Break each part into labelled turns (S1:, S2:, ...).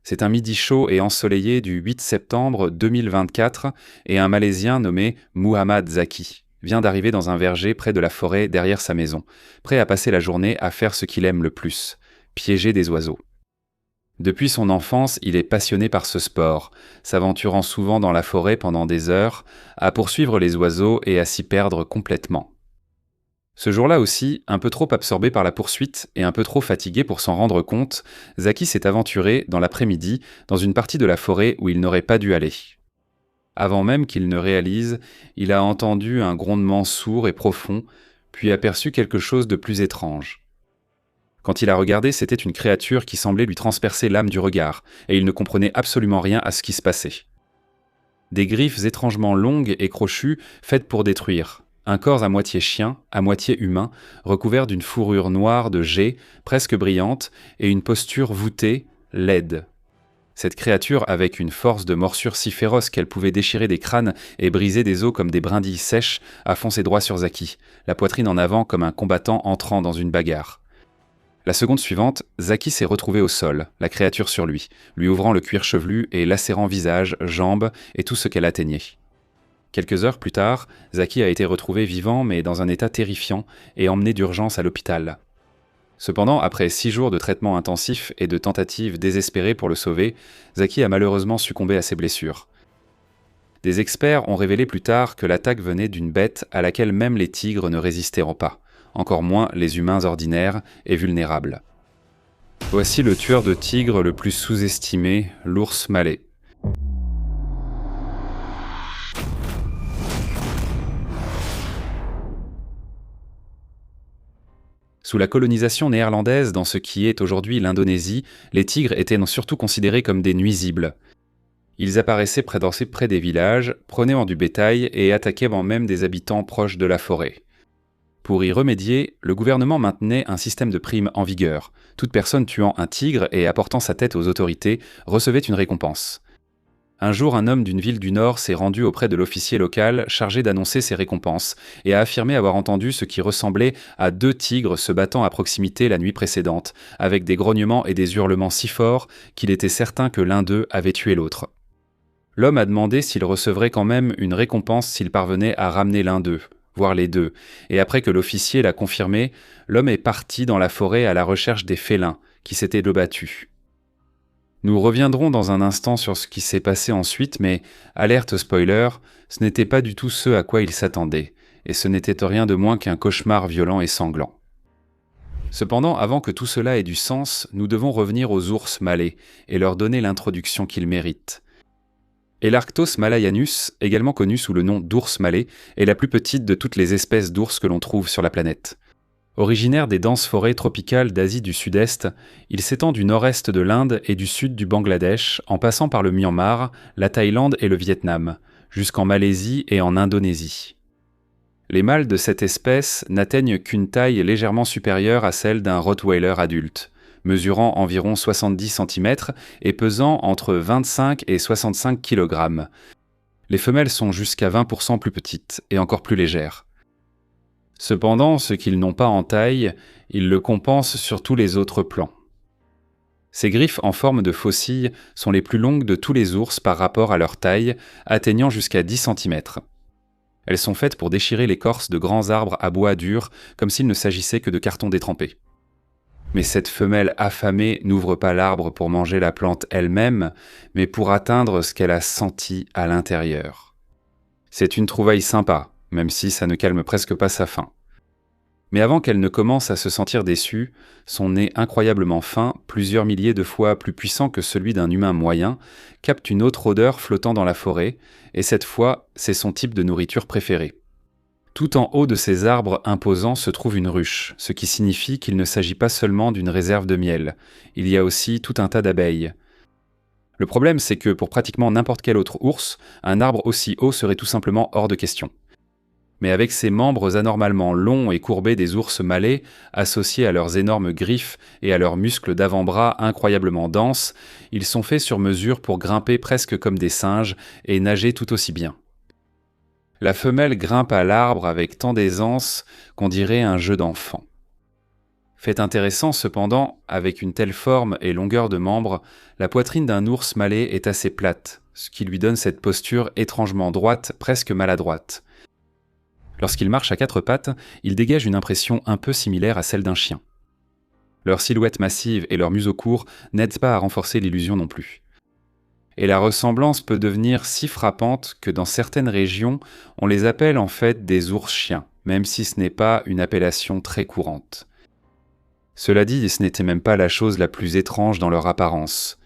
S1: C'est un midi chaud et ensoleillé du 8 septembre 2024 et un Malaisien nommé Muhammad Zaki vient d'arriver dans un verger près de la forêt derrière sa maison, prêt à passer la journée à faire ce qu'il aime le plus, piéger des oiseaux. Depuis son enfance, il est passionné par ce sport, s'aventurant souvent dans la forêt pendant des heures, à poursuivre les oiseaux et à s'y perdre complètement. Ce jour-là aussi, un peu trop absorbé par la poursuite et un peu trop fatigué pour s'en rendre compte, Zaki s'est aventuré, dans l'après-midi, dans une partie de la forêt où il n'aurait pas dû aller. Avant même qu'il ne réalise, il a entendu un grondement sourd et profond, puis aperçu quelque chose de plus étrange. Quand il a regardé, c'était une créature qui semblait lui transpercer l'âme du regard, et il ne comprenait absolument rien à ce qui se passait. Des griffes étrangement longues et crochues, faites pour détruire. Un corps à moitié chien, à moitié humain, recouvert d'une fourrure noire de jais, presque brillante, et une posture voûtée, laide. Cette créature, avec une force de morsure si féroce qu'elle pouvait déchirer des crânes et briser des os comme des brindilles sèches, a foncé droit sur Zaki, la poitrine en avant comme un combattant entrant dans une bagarre. La seconde suivante, Zaki s'est retrouvé au sol, la créature sur lui, lui ouvrant le cuir chevelu et lacérant visage, jambes et tout ce qu'elle atteignait. Quelques heures plus tard, Zaki a été retrouvé vivant mais dans un état terrifiant et emmené d'urgence à l'hôpital. Cependant, après 6 jours de traitement intensif et de tentatives désespérées pour le sauver, Zaki a malheureusement succombé à ses blessures. Des experts ont révélé plus tard que l'attaque venait d'une bête à laquelle même les tigres ne résisteront pas, encore moins les humains ordinaires et vulnérables. Voici le tueur de tigres le plus sous-estimé, l'ours malais. Sous la colonisation néerlandaise dans ce qui est aujourd'hui l'Indonésie, les tigres étaient surtout considérés comme des nuisibles. Ils apparaissaient près des villages, prenaient du bétail et attaquaient même des habitants proches de la forêt. Pour y remédier, le gouvernement maintenait un système de primes en vigueur. Toute personne tuant un tigre et apportant sa tête aux autorités recevait une récompense. Un jour, un homme d'une ville du Nord s'est rendu auprès de l'officier local chargé d'annoncer ces récompenses et a affirmé avoir entendu ce qui ressemblait à 2 tigres se battant à proximité la nuit précédente, avec des grognements et des hurlements si forts qu'il était certain que l'un d'eux avait tué l'autre. L'homme a demandé s'il recevrait quand même une récompense s'il parvenait à ramener l'un d'eux, voire les deux, et après que l'officier l'a confirmé, l'homme est parti dans la forêt à la recherche des félins, qui s'étaient battus. Nous reviendrons dans un instant sur ce qui s'est passé ensuite, mais, alerte spoiler, ce n'était pas du tout ce à quoi il s'attendait, et ce n'était rien de moins qu'un cauchemar violent et sanglant. Cependant, avant que tout cela ait du sens, nous devons revenir aux ours malais, et leur donner l'introduction qu'ils méritent. Elarctos malayanus, également connu sous le nom d'ours malais, est la plus petite de toutes les espèces d'ours que l'on trouve sur la planète. Originaire des denses forêts tropicales d'Asie du Sud-Est, il s'étend du nord-est de l'Inde et du sud du Bangladesh, en passant par le Myanmar, la Thaïlande et le Vietnam, jusqu'en Malaisie et en Indonésie. Les mâles de cette espèce n'atteignent qu'une taille légèrement supérieure à celle d'un Rottweiler adulte, mesurant environ 70 cm et pesant entre 25 et 65 kg. Les femelles sont jusqu'à 20% plus petites et encore plus légères. Cependant, ce qu'ils n'ont pas en taille, ils le compensent sur tous les autres plans. Ces griffes en forme de faucille sont les plus longues de tous les ours par rapport à leur taille, atteignant jusqu'à 10 cm. Elles sont faites pour déchirer l'écorce de grands arbres à bois dur, comme s'il ne s'agissait que de carton détrempé. Mais cette femelle affamée n'ouvre pas l'arbre pour manger la plante elle-même, mais pour atteindre ce qu'elle a senti à l'intérieur. C'est une trouvaille sympa, même si ça ne calme presque pas sa faim. Mais avant qu'elle ne commence à se sentir déçue, son nez incroyablement fin, plusieurs milliers de fois plus puissant que celui d'un humain moyen, capte une autre odeur flottant dans la forêt, et cette fois, c'est son type de nourriture préférée. Tout en haut de ces arbres imposants se trouve une ruche, ce qui signifie qu'il ne s'agit pas seulement d'une réserve de miel, il y a aussi tout un tas d'abeilles. Le problème, c'est que pour pratiquement n'importe quel autre ours, un arbre aussi haut serait tout simplement hors de question. Mais avec ces membres anormalement longs et courbés des ours malais, associés à leurs énormes griffes et à leurs muscles d'avant-bras incroyablement denses, ils sont faits sur mesure pour grimper presque comme des singes et nager tout aussi bien. La femelle grimpe à l'arbre avec tant d'aisance qu'on dirait un jeu d'enfant. Fait intéressant cependant, avec une telle forme et longueur de membres, la poitrine d'un ours malais est assez plate, ce qui lui donne cette posture étrangement droite, presque maladroite. Lorsqu'il marche à quatre pattes, il dégage une impression un peu similaire à celle d'un chien. Leur silhouette massive et leur museau court n'aident pas à renforcer l'illusion non plus. Et la ressemblance peut devenir si frappante que dans certaines régions, on les appelle en fait des ours-chiens, même si ce n'est pas une appellation très courante. Cela dit, ce n'était même pas la chose la plus étrange dans leur apparence.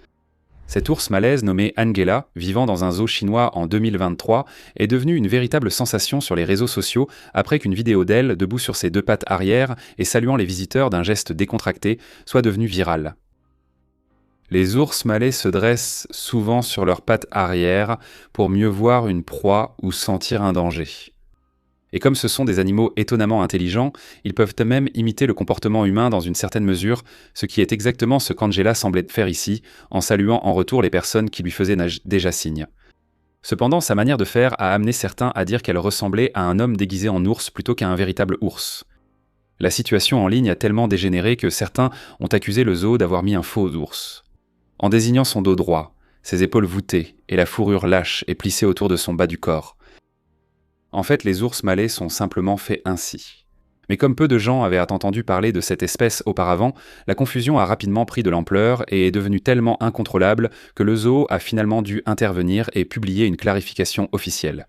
S1: Cette ours malaise nommée Angela, vivant dans un zoo chinois en 2023, est devenue une véritable sensation sur les réseaux sociaux après qu'une vidéo d'elle, debout sur ses deux pattes arrière et saluant les visiteurs d'un geste décontracté, soit devenue virale. Les ours malais se dressent souvent sur leurs pattes arrière pour mieux voir une proie ou sentir un danger. Et comme ce sont des animaux étonnamment intelligents, ils peuvent même imiter le comportement humain dans une certaine mesure, ce qui est exactement ce qu'Angela semblait faire ici, en saluant en retour les personnes qui lui faisaient déjà signe. Cependant, sa manière de faire a amené certains à dire qu'elle ressemblait à un homme déguisé en ours plutôt qu'à un véritable ours. La situation en ligne a tellement dégénéré que certains ont accusé le zoo d'avoir mis un faux ours. En désignant son dos droit, ses épaules voûtées et la fourrure lâche et plissée autour de son bas du corps. En fait, les ours malais sont simplement faits ainsi. Mais comme peu de gens avaient entendu parler de cette espèce auparavant, la confusion a rapidement pris de l'ampleur et est devenue tellement incontrôlable que le zoo a finalement dû intervenir et publier une clarification officielle.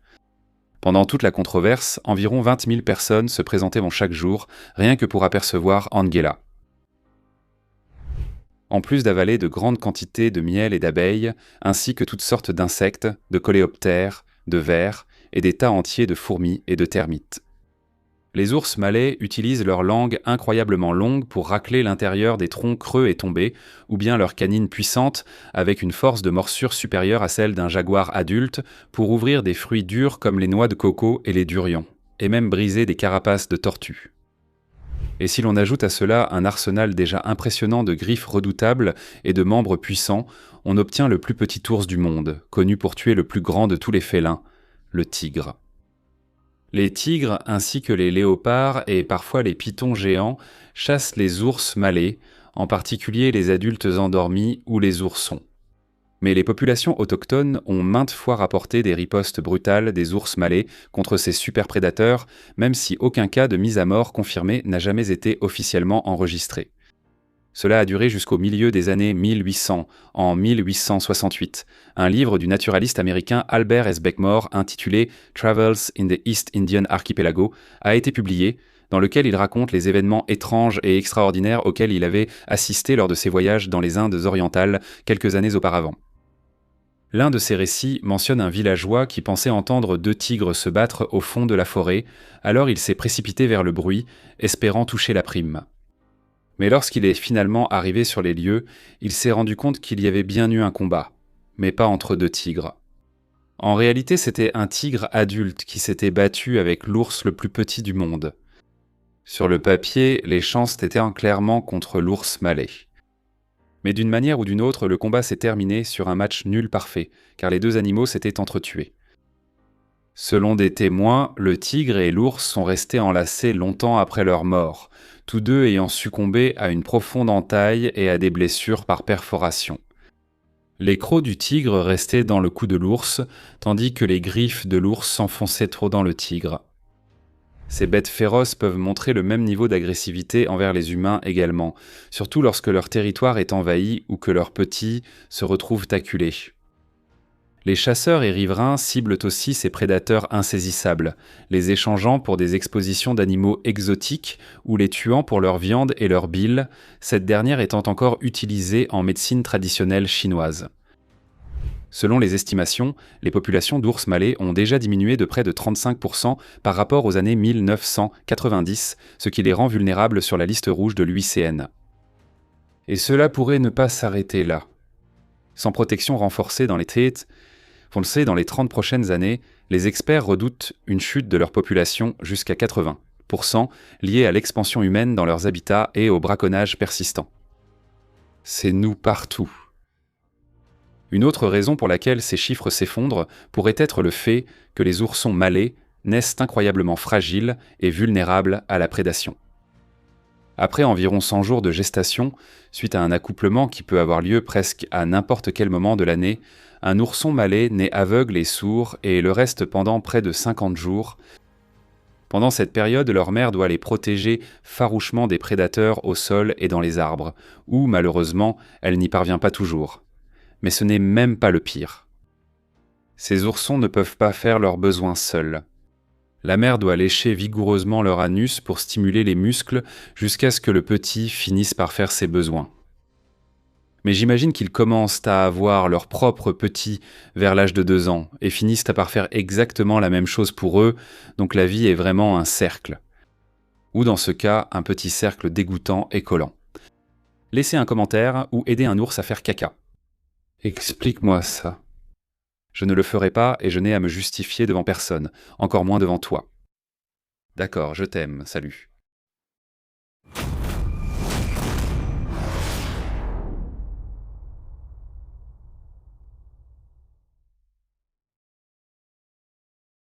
S1: Pendant toute la controverse, environ 20 000 personnes se présentaient chaque jour, rien que pour apercevoir Angela. En plus d'avaler de grandes quantités de miel et d'abeilles, ainsi que toutes sortes d'insectes, de coléoptères, de vers, et des tas entiers de fourmis et de termites. Les ours malais utilisent leur langue incroyablement longue pour racler l'intérieur des troncs creux et tombés, ou bien leurs canines puissantes, avec une force de morsure supérieure à celle d'un jaguar adulte, pour ouvrir des fruits durs comme les noix de coco et les durions, et même briser des carapaces de tortues. Et si l'on ajoute à cela un arsenal déjà impressionnant de griffes redoutables et de membres puissants, on obtient le plus petit ours du monde, connu pour tuer le plus grand de tous les félins, le tigre. Les tigres ainsi que les léopards et parfois les pythons géants chassent les ours malais, en particulier les adultes endormis ou les oursons. Mais les populations autochtones ont maintes fois rapporté des ripostes brutales des ours malais contre ces superprédateurs, même si aucun cas de mise à mort confirmé n'a jamais été officiellement enregistré. Cela a duré jusqu'au milieu des années 1800, en 1868. Un livre du naturaliste américain Albert S. Beckmore intitulé « Travels in the East Indian Archipelago » a été publié, dans lequel il raconte les événements étranges et extraordinaires auxquels il avait assisté lors de ses voyages dans les Indes orientales quelques années auparavant. L'un de ces récits mentionne un villageois qui pensait entendre deux tigres se battre au fond de la forêt, alors il s'est précipité vers le bruit, espérant toucher la prime. Mais lorsqu'il est finalement arrivé sur les lieux, il s'est rendu compte qu'il y avait bien eu un combat, mais pas entre deux tigres. En réalité, c'était un tigre adulte qui s'était battu avec l'ours le plus petit du monde. Sur le papier, les chances étaient clairement contre l'ours malais. Mais d'une manière ou d'une autre, le combat s'est terminé sur un match nul parfait, car les deux animaux s'étaient entretués. Selon des témoins, le tigre et l'ours sont restés enlacés longtemps après leur mort, tous deux ayant succombé à une profonde entaille et à des blessures par perforation. Les crocs du tigre restaient dans le cou de l'ours, tandis que les griffes de l'ours s'enfonçaient trop dans le tigre. Ces bêtes féroces peuvent montrer le même niveau d'agressivité envers les humains également, surtout lorsque leur territoire est envahi ou que leurs petits se retrouvent acculés. Les chasseurs et riverains ciblent aussi ces prédateurs insaisissables, les échangeant pour des expositions d'animaux exotiques ou les tuant pour leur viande et leur bile, cette dernière étant encore utilisée en médecine traditionnelle chinoise. Selon les estimations, les populations d'ours malais ont déjà diminué de près de 35% par rapport aux années 1990, ce qui les rend vulnérables sur la liste rouge de l'UICN. Et cela pourrait ne pas s'arrêter là. Sans protection renforcée dans les têtes, on le sait, dans les 30 prochaines années, les experts redoutent une chute de leur population jusqu'à 80%, liée à l'expansion humaine dans leurs habitats et au braconnage persistant. C'est nous partout. Une autre raison pour laquelle ces chiffres s'effondrent pourrait être le fait que les oursons malais naissent incroyablement fragiles et vulnérables à la prédation. Après environ 100 jours de gestation, suite à un accouplement qui peut avoir lieu presque à n'importe quel moment de l'année, un ourson mâlet naît aveugle et sourd et le reste pendant près de 50 jours. Pendant cette période, leur mère doit les protéger farouchement des prédateurs au sol et dans les arbres, où malheureusement, elle n'y parvient pas toujours. Mais ce n'est même pas le pire. Ces oursons ne peuvent pas faire leurs besoins seuls. La mère doit lécher vigoureusement leur anus pour stimuler les muscles jusqu'à ce que le petit finisse par faire ses besoins. Mais j'imagine qu'ils commencent à avoir leur propre petit vers l'âge de 2 ans et finissent par faire exactement la même chose pour eux, donc la vie est vraiment un cercle. Ou dans ce cas, un petit cercle dégoûtant et collant. Laissez un commentaire ou aidez un ours à faire caca. Explique-moi ça. Je ne le ferai pas et je n'ai à me justifier devant personne, encore moins devant toi. D'accord, je t'aime, salut.